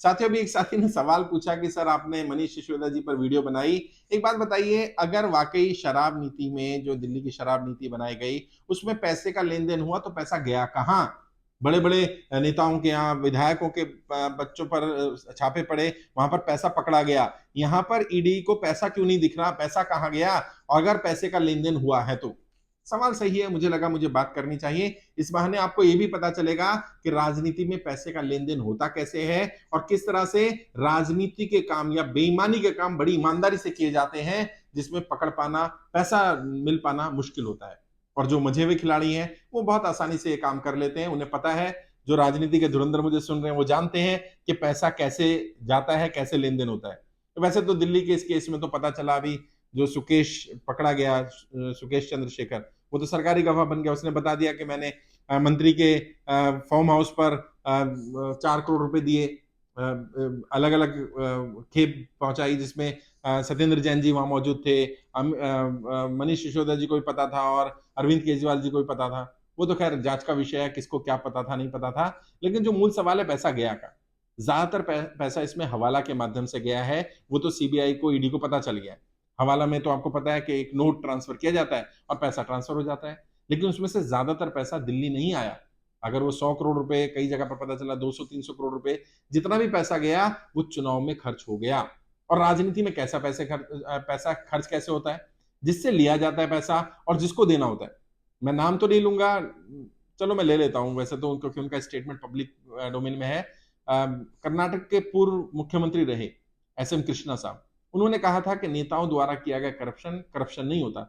साथियों, अभी एक साथी ने सवाल पूछा कि सर आपने मनीष सिसोदिया जी पर वीडियो बनाई, एक बात बताइए, अगर वाकई शराब नीति में जो दिल्ली की शराब नीति बनाई गई उसमें पैसे का लेन देन हुआ तो पैसा गया कहाँ? बड़े बड़े नेताओं के यहाँ, विधायकों के बच्चों पर छापे पड़े, वहां पर पैसा पकड़ा गया। यहाँ पर ईडी को पैसा क्यों नहीं दिख रहा? पैसा कहाँ गया? और अगर पैसे का लेन देन हुआ है तो सवाल सही है, मुझे लगा मुझे बात करनी चाहिए। इस बहाने आपको यह भी पता चलेगा कि राजनीति में पैसे का लेन देन होता कैसे है और किस तरह से राजनीति के काम या बेईमानी के काम बड़ी ईमानदारी से किए जाते हैं, जिसमें पकड़ पाना, पैसा मिल पाना मुश्किल होता है। और जो मजे हुए खिलाड़ी हैं वो बहुत आसानी से ये काम कर लेते हैं, उन्हें पता है। जो राजनीति के धुरंधर मुझे सुन रहे हैं वो जानते हैं कि पैसा कैसे जाता है, कैसे लेन देन होता है। तो वैसे तो दिल्ली के इस केस में तो पता चला, अभी जो सुकेश पकड़ा गया, सुकेश चंद्रशेखर, वो तो सरकारी गवाह बन गया। उसने बता दिया कि मैंने मंत्री के फार्म हाउस पर 4 करोड़ रुपए दिए, अलग अलग खेप पहुंचाई, जिसमें सत्येंद्र जैन जी वहां मौजूद थे, मनीष सिसोदिया जी को भी पता था और अरविंद केजरीवाल जी को भी पता था। वो तो खैर जांच का विषय है, किसको क्या पता था नहीं पता था। लेकिन जो मूल सवाल है पैसा गया का, ज्यादातर पैसा इसमें हवाला के माध्यम से गया है। वो तो सीबीआई को, ईडी को पता चल गया है। हवाला में तो आपको पता है कि एक नोट ट्रांसफर किया जाता है और पैसा ट्रांसफर हो जाता है, लेकिन उसमें से ज्यादातर पैसा दिल्ली नहीं आया। अगर वो 100 करोड़ रुपए, कई जगह पर पता चला 200-300 करोड़ रुपए, जितना भी पैसा गया वो चुनाव में खर्च हो गया। और राजनीति में कैसा पैसा खर्च कैसे होता है? जिससे लिया जाता है पैसा और जिसको देना होता है। मैं नाम तो नहीं लूंगा, चलो मैं ले लेता हूं वैसे तो, क्योंकि उनका स्टेटमेंट पब्लिक डोमेन में है। कर्नाटक के पूर्व मुख्यमंत्री रहे एसएम कृष्णा साहब, उन्होंने कहा था कि नेताओं द्वारा किया गया करप्शन करप्शन नहीं होता।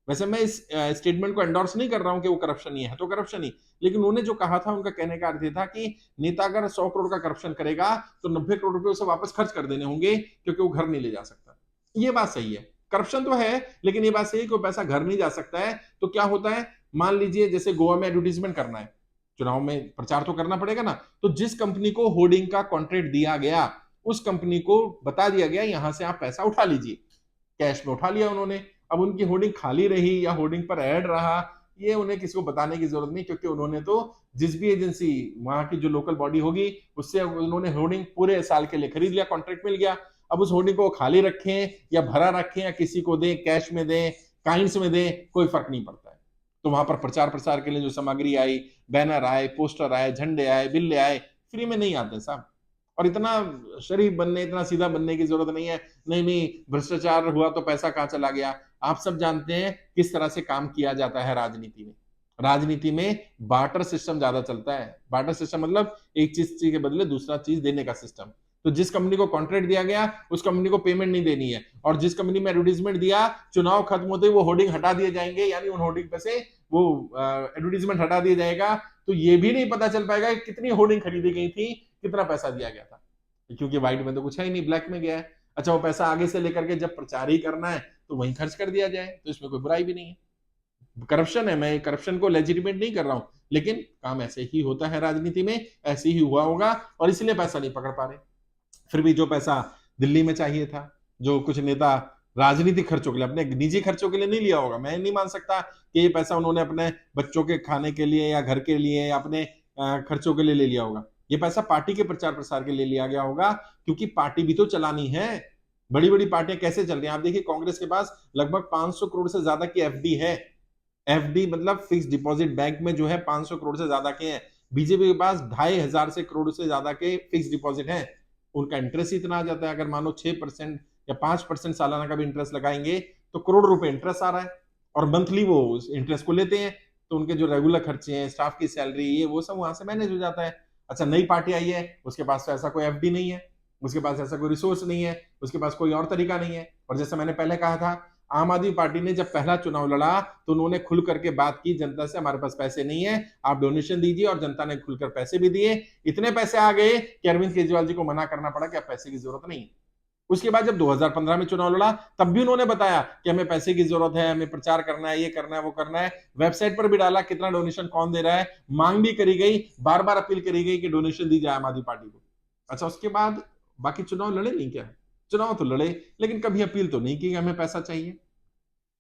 वैसे मैं इस स्टेटमेंट को एंडोर्स नहीं कर रहा हूं कि वो करप्शन ही है, तो करप्शन ही, लेकिन उन्होंने जो कहा था उनका कहने का अर्थ ये था कि नेता अगर 100 करोड़ का करप्शन करेगा तो 90 करोड़ रुपए उसे वापस खर्च कर देने होंगे, क्योंकि वो घर नहीं ले जा सकता। ये बात सही है, करप्शन तो है, लेकिन ये बात सही है कि वो पैसा घर नहीं जा सकता है। तो क्या होता है, मान लीजिए जैसे गोवा में एडवर्टीजमेंट करना है, चुनाव में प्रचार तो करना पड़ेगा ना, तो जिस कंपनी को होर्डिंग का कॉन्ट्रैक्ट दिया गया, उस कंपनी को बता दिया गया यहां से आप पैसा उठा लीजिए। कैश में उठा लिया उन्होंने। अब उनकी होर्डिंग खाली रही या होर्डिंग पर ऐड रहा, ये उन्हें किसी को बताने की जरूरत नहीं, क्योंकि उन्होंने तो जिस भी एजेंसी, वहां की जो लोकल बॉडी होगी, उससे उन्होंने होर्डिंग पूरे साल के लिए खरीद लिया, कॉन्ट्रैक्ट मिल गया। अब उस होर्डिंग को खाली रखें या भरा रखें या किसी को दें, कैश में दें, काइंड्स में दें, कोई फर्क नहीं पड़ता है। तो वहां पर प्रचार प्रसार के लिए जो सामग्री आई, बैनर आए, पोस्टर आए, झंडे आए, बिल्ले आए, फ्री में नहीं आते साहब। और इतना शरीफ बनने, इतना सीधा बनने की जरूरत नहीं है। नहीं नहीं, भ्रष्टाचार हुआ तो पैसा कहां चला गया? आप सब जानते हैं किस तरह से काम किया जाता है राजनीति में। राजनीति में बार्टर सिस्टम ज्यादा चलता है। बार्टर सिस्टम मतलब एक चीज के बदले दूसरा चीज देने का सिस्टम। तो जिस कंपनी को कॉन्ट्रैक्ट दिया गया उस कंपनी को पेमेंट नहीं देनी है, और जिस कंपनी में एडवर्टीजमेंट दिया, चुनाव खत्म होते वो होर्डिंग हटा दिए जाएंगे, यानी उन होर्डिंग पे से वो एडवर्टीजमेंट हटा दिया जाएगा। तो ये भी नहीं पता चल पाएगा कि कितनी होर्डिंग खरीदी गई थी, कितना पैसा दिया गया था, क्योंकि व्हाइट में तो कुछ है ही नहीं, ब्लैक में गया है। अच्छा, वो पैसा आगे से लेकर के जब प्रचार ही करना है तो वहीं खर्च कर दिया जाए, तो इसमें कोई बुराई भी नहीं है। करप्शन है, मैं करप्शन को लेजिटिमेट नहीं कर रहा हूं, लेकिन काम ऐसे ही होता है राजनीति में, ऐसे ही हुआ होगा और इसलिए पैसा नहीं पकड़ पा रहे। फिर भी जो पैसा दिल्ली में चाहिए था, जो कुछ नेता राजनीतिक खर्चों के लिए, अपने निजी खर्चों के लिए नहीं लिया होगा, मैं नहीं मान सकता कि ये पैसा उन्होंने अपने बच्चों के खाने के लिए या घर के लिए या अपने खर्चों के लिए ले लिया होगा। ये पैसा पार्टी के प्रचार प्रसार के लिए लिया गया होगा, क्योंकि पार्टी भी तो चलानी है। बड़ी बड़ी पार्टियां कैसे चल रही हैं आप देखिए, कांग्रेस के पास लगभग 500 करोड़ से ज्यादा की एफडी है। एफडी मतलब फिक्स डिपॉजिट, बैंक में जो है 500 करोड़ से ज्यादा के हैं। बीजेपी के पास 2,500 से करोड़ से ज्यादा के फिक्स डिपॉजिट हैं। उनका इंटरेस्ट इतना आ जाता है, अगर मानो 6% या 5% सालाना का भी इंटरेस्ट लगाएंगे तो करोड़ रुपए इंटरेस्ट आ रहा है, और मंथली वो उस इंटरेस्ट को लेते हैं। तो उनके जो रेगुलर खर्चे हैं, स्टाफ की सैलरी, ये वो सब वहां से मैनेज हो जाता है। अच्छा, नई पार्टी आई है, उसके पास तो ऐसा कोई एफडी नहीं है, उसके पास ऐसा कोई रिसोर्स नहीं है, उसके पास कोई और तरीका नहीं है। और जैसे मैंने पहले कहा था, आम आदमी पार्टी ने जब पहला चुनाव लड़ा तो उन्होंने खुल करके बात की जनता से, हमारे पास पैसे नहीं है, आप डोनेशन दीजिए, और जनता ने खुलकर पैसे भी दिए। इतने पैसे आ गए कि अरविंद केजरीवाल जी को मना करना पड़ा कि अब पैसे की जरूरत नहीं है। उसके बाद जब 2015 में चुनाव लड़ा तब भी उन्होंने बताया कि हमें पैसे की जरूरत है, हमें प्रचार करना है, ये करना है, वो करना है। वेबसाइट पर भी डाला कितना डोनेशन कौन दे रहा है, मांग भी करी गई, बार बार अपील करी गई कि डोनेशन दी जाए आम आदमी पार्टी को। अच्छा, उसके बाद बाकी चुनाव लड़े नहीं क्या? चुनाव तो लड़े, लेकिन कभी अपील तो नहीं की कि हमें पैसा चाहिए।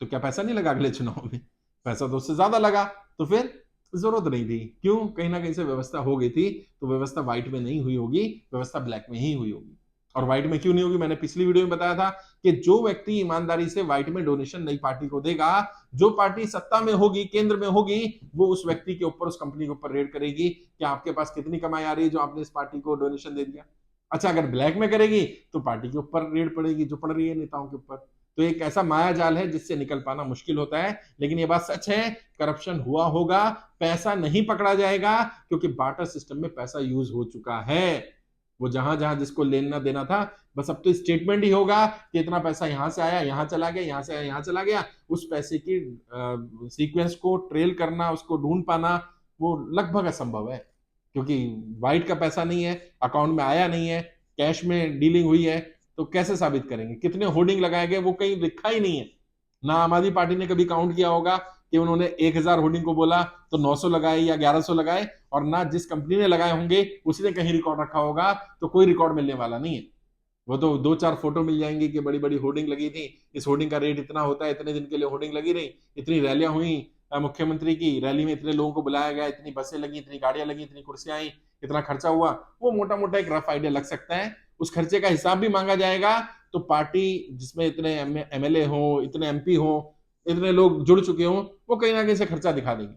तो क्या पैसा नहीं लगा अगले चुनाव में? पैसा तो उससे ज्यादा लगा। तो फिर जरूरत नहीं थी। क्यों? कहीं ना कहीं से व्यवस्था हो गई थी, तो व्यवस्था व्हाइट में नहीं हुई होगी, व्यवस्था ब्लैक में ही हुई होगी। और व्हाइट में क्यों नहीं होगी? मैंने पिछली वीडियो में बताया था कि जो व्यक्ति ईमानदारी से व्हाइट में डोनेशन नई पार्टी को देगा, जो पार्टी सत्ता में होगी, केंद्र में होगी, वो उस व्यक्ति के ऊपर, उस कंपनी के ऊपर रेड करेगी कि आपके पास कितनी कमाई आ रही है जो आपने इस पार्टी को डोनेशन दे दिया। अच्छा, अगर ब्लैक में करेगी तो पार्टी के ऊपर रेड पड़ेगी, जो पड़ रही है नेताओं के ऊपर। तो एक ऐसा माया जाल है जिससे निकल पाना मुश्किल होता है। लेकिन ये बात सच है, करप्शन हुआ होगा, पैसा नहीं पकड़ा जाएगा, क्योंकि बार्टर सिस्टम में पैसा यूज हो चुका है। वो जहां जहां जिसको लेना देना था, बस अब तो स्टेटमेंट ही होगा कि इतना पैसा यहां से आया, यहां चला गया, यहां से आया, यहां चला गया। उस पैसे की सीक्वेंस को ट्रेल करना, उसको ढूंढ पाना, वो लगभग असंभव है, क्योंकि व्हाइट का पैसा नहीं है, अकाउंट में आया नहीं है, कैश में डीलिंग हुई है। तो कैसे साबित करेंगे? कितने होर्डिंग लगाए गए वो कहीं लिखा ही नहीं है। ना आम आदमी पार्टी ने कभी काउंट किया होगा कि उन्होंने 1000 होर्डिंग को बोला तो 900 लगाए या 1100 लगाए, और ना जिस कंपनी ने लगाए होंगे उसने कहीं रिकॉर्ड रखा होगा, तो कोई रिकॉर्ड मिलने वाला नहीं है। वो तो दो चार फोटो मिल जाएंगी कि बड़ी बड़ी होर्डिंग लगी थी, इस होर्डिंग का रेट इतना होता है, इतने दिन के लिए होर्डिंग लगी रही, इतनी रैलियां हुई, मुख्यमंत्री की रैली में इतने लोगों को बुलाया गया, इतनी बसें लगी, इतनी गाड़ियां लगी, इतनी कुर्सियां आई, इतना खर्चा हुआ। वो मोटा मोटा एक रफ आइडिया लग सकता है। उस खर्चे का हिसाब भी मांगा जाएगा तो पार्टी जिसमें इतने एमएलए हो, इतने एमपी हो, इतने लोग जुड़ चुके हो, वो कहीं ना कहीं से खर्चा दिखा देंगे।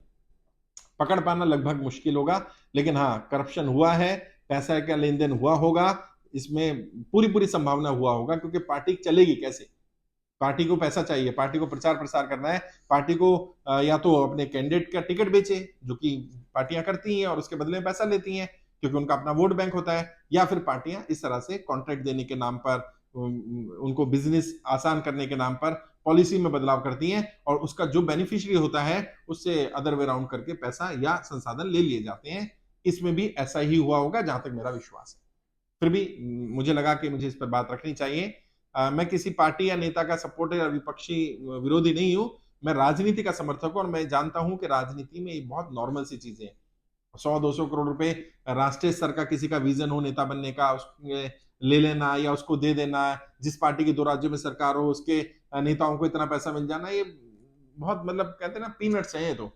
पकड़ पाना लगभग मुश्किल होगा। लेकिन हाँ, करप्शन हुआ है, पैसा का लेन देन हुआ होगा, इसमें पूरी पूरी संभावना हुआ होगा, क्योंकि पार्टी चलेगी कैसे? पार्टी को पैसा चाहिए, पार्टी को प्रचार प्रसार करना है, पार्टी को या तो अपने कैंडिडेट का टिकट बेचे, जो कि पार्टियां करती हैं और उसके बदले में पैसा लेती हैं, क्योंकि उनका अपना वोट बैंक होता है। या फिर पार्टियां इस तरह से कॉन्ट्रैक्ट देने के नाम पर, उनको बिजनेस आसान करने के नाम पर पॉलिसी में बदलाव करती हैं, और उसका जो बेनिफिशियरी होता है उससे अदर वे राउंड करके पैसा या संसाधन ले लिए जाते हैं। इसमें भी ऐसा ही हुआ होगा, जहां तक मेरा विश्वास है। फिर भी मुझे लगा कि मुझे इस पर बात रखनी चाहिए। मैं किसी पार्टी या नेता का सपोर्टर या विपक्षी विरोधी नहीं हूं। मैं राजनीति का समर्थक हूं, और मैं जानता हूं कि राजनीति में ये बहुत नॉर्मल सी चीजें हैं। 100-200 करोड़ रुपए राष्ट्रीय स्तर का किसी का विजन हो नेता बनने का, उसके ले लेना या उसको दे देना, जिस पार्टी की 2 राज्यों में सरकार हो उसके नेताओं को इतना पैसा मिल जाना, ये बहुत, मतलब कहते हैं ना, पीनट्स है ये तो।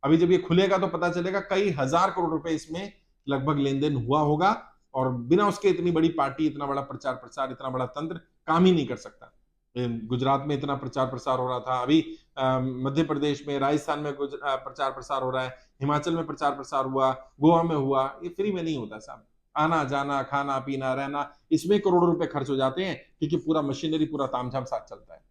अभी जब ये खुलेगा तो पता चलेगा कई हजार करोड़ रुपए इसमें लगभग लेन देन हुआ होगा, और बिना उसके इतनी बड़ी पार्टी, इतना बड़ा प्रचार प्रसार, इतना बड़ा तंत्र काम ही नहीं कर सकता। गुजरात में इतना प्रचार प्रसार हो रहा था, अभी मध्य प्रदेश में, राजस्थान में प्रचार प्रसार हो रहा है, हिमाचल में प्रचार प्रसार हुआ, गोवा में हुआ। ये फ्री में नहीं होता साहब। आना जाना, खाना पीना, रहना, इसमें करोड़ों रुपए खर्च हो जाते हैं, क्योंकि पूरा मशीनरी, पूरा तामझाम साथ चलता है।